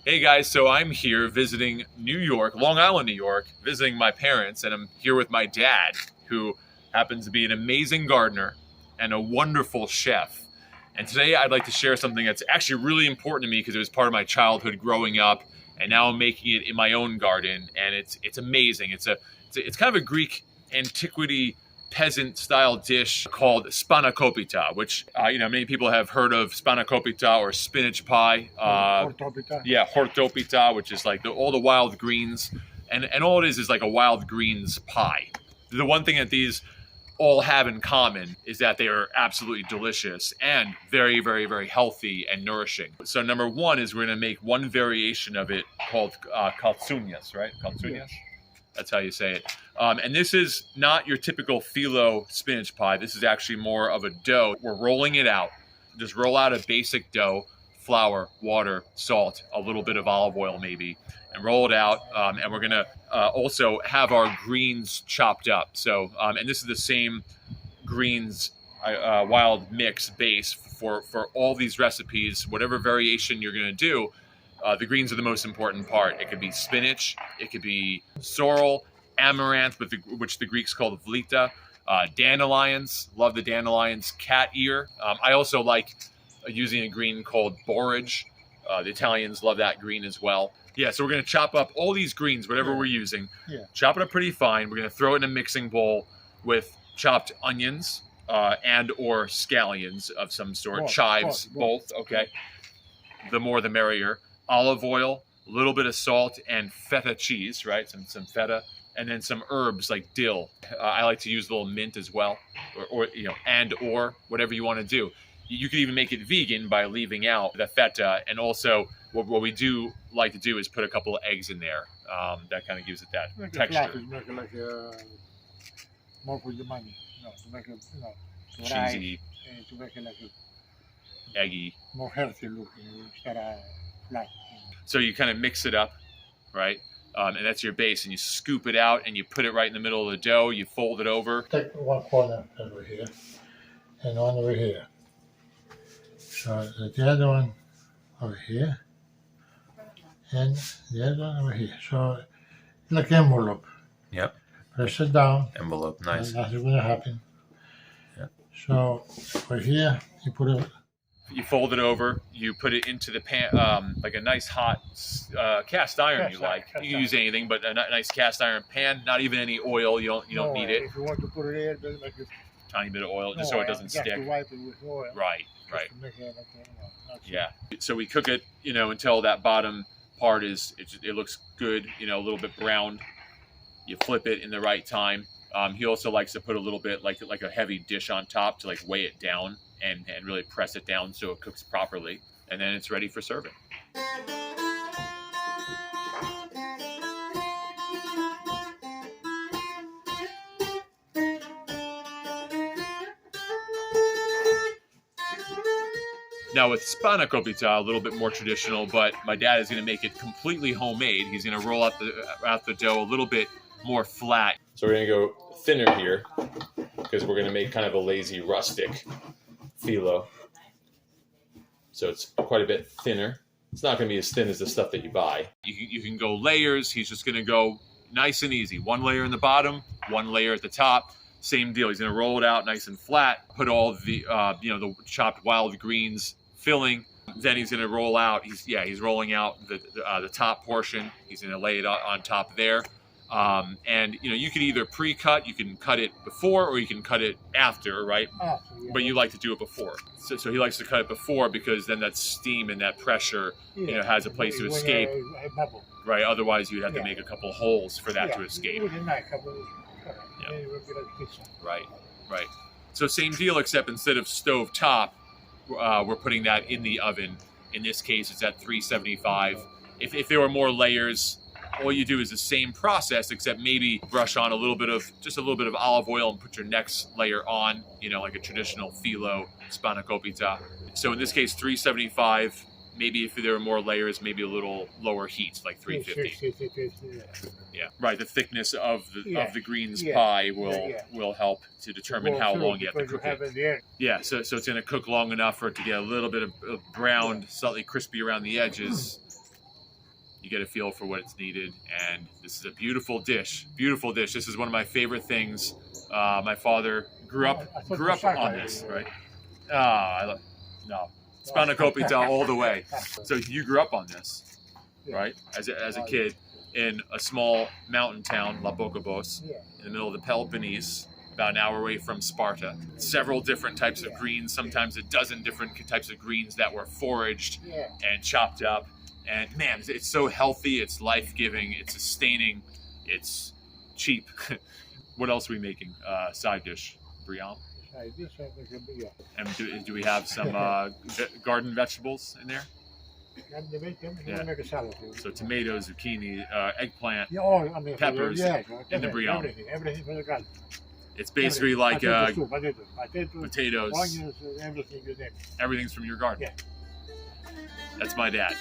Hey guys, so I'm here visiting New York, Long Island, New York, visiting my parents, and I'm here with my dad, who happens to be an amazing gardener and a wonderful chef. And today I'd like to share something that's actually really important to me because it was part of my childhood growing up, and now I'm making it in my own garden, and it's amazing. It's kind of a Greek antiquity peasant style dish called Spanakopita, which many people have heard of Spanakopita or spinach pie. Ortopita. Yeah, hortopita, which is like all the wild greens, and all it is like a wild greens pie. The one thing that these all have in common is that they are absolutely delicious and very, very, very healthy and nourishing. So number one is we're going to make one variation of it called kaltsunias, right? Kaltsunias? Yes. That's how you say it. And this is not your typical phyllo spinach pie. This is actually more of a dough. We're rolling it out. Just roll out a basic dough, flour, water, salt, a little bit of olive oil maybe, and roll it out. And we're going to also have our greens chopped up. So, and this is the same greens wild mix base for all these recipes, whatever variation you're going to do. The greens are the most important part. It could be spinach, it could be sorrel, amaranth, which the Greeks call vlita, dandelions, love the dandelions, cat ear. I also like using a green called borage. The Italians love that green as well. Yeah, so we're going to chop up all these greens, whatever we're using. Yeah. Chop it up pretty fine. We're going to throw it in a mixing bowl with chopped onions and or scallions of some sort, chives, both, okay. The more the merrier. Olive oil, a little bit of salt, and feta cheese, right? Some feta, and then some herbs like dill. I like to use a little mint as well, or whatever you want to do. You could even make it vegan by leaving out the feta, and also what we do like to do is put a couple of eggs in there. That kind of gives it that texture. Make it like more for the money. No, to make it Cheesy, to make it like eggy, more healthy looking instead of flat. So you kind of mix it up, right? And that's your base, and you scoop it out, and you put it right in the middle of the dough. You fold it over. Take one corner over here, and one over here. So the other one over here, and the other one over here. So like envelope. Yep. Press it down. Envelope, nice. And nothing's gonna happen. Yep. So over here, you put it. You fold it over. You put it into the pan, like a nice hot cast iron. You can use anything, but a nice cast iron pan. Not even any oil. You don't need it. If you want to put it in, like tiny bit of oil, just so it doesn't stick. To wipe it with oil. Right. To make it like, yeah. So we cook it, until that bottom part it looks good, a little bit browned. You flip it in the right time. He also likes to put a little bit like a heavy dish on top to like weigh it down and really press it down so it cooks properly, and then it's ready for serving. Now with Spanakopita, a little bit more traditional, but my dad is going to make it completely homemade. He's going to roll out the dough a little bit more flat. So we're going to go thinner here because we're going to make kind of a lazy rustic phyllo. So it's quite a bit thinner. It's not going to be as thin as the stuff that you buy. You can go layers. He's just going to go nice and easy. One layer in the bottom, one layer at the top. Same deal. He's going to roll it out nice and flat. Put all the the chopped wild greens filling. Then he's going to roll out. He's rolling out the top portion. He's going to lay it on top there. And you can either pre-cut, you can cut it before, or you can cut it after, right? After, yeah. But you like to do it before. So he likes to cut it before because then that steam and that pressure, has a place to escape. Right. Otherwise, you'd have to make a couple holes for that to escape. Right. So same deal, except instead of stove top, we're putting that in the oven. In this case, it's at 375. If there were more layers, all you do is the same process, except maybe brush on a little bit of olive oil and put your next layer on, like a traditional phyllo Spanakopita. So in this case, 375. Maybe if there were more layers, maybe a little lower heat, like 350. Yeah, right. The thickness of the greens pie will help to determine how long you have to cook it. Yeah, so it's going to cook long enough for it to get a little bit of browned, slightly crispy around the edges. You get a feel for what it's needed, and this is a beautiful dish. Beautiful dish. This is one of my favorite things. My father grew up on this, right? No, Spanakopita all the way. So you grew up on this, right? As a kid in a small mountain town, La Bocabos, in the middle of the Peloponnese, about an hour away from Sparta. Several different types of greens, sometimes a dozen different types of greens that were foraged and chopped up. And man, it's so healthy, it's life-giving, it's sustaining, it's cheap. What else are we making? Side dish, Briam. Side dish, I make a brilliant. And do we have some garden vegetables in there? Yeah. Make a salad. So tomatoes, zucchini, eggplant, I peppers, in the Briam. Everything for the garden. It's basically like potatoes, onions, everything you name. Everything's from your garden. Yeah. That's my dad.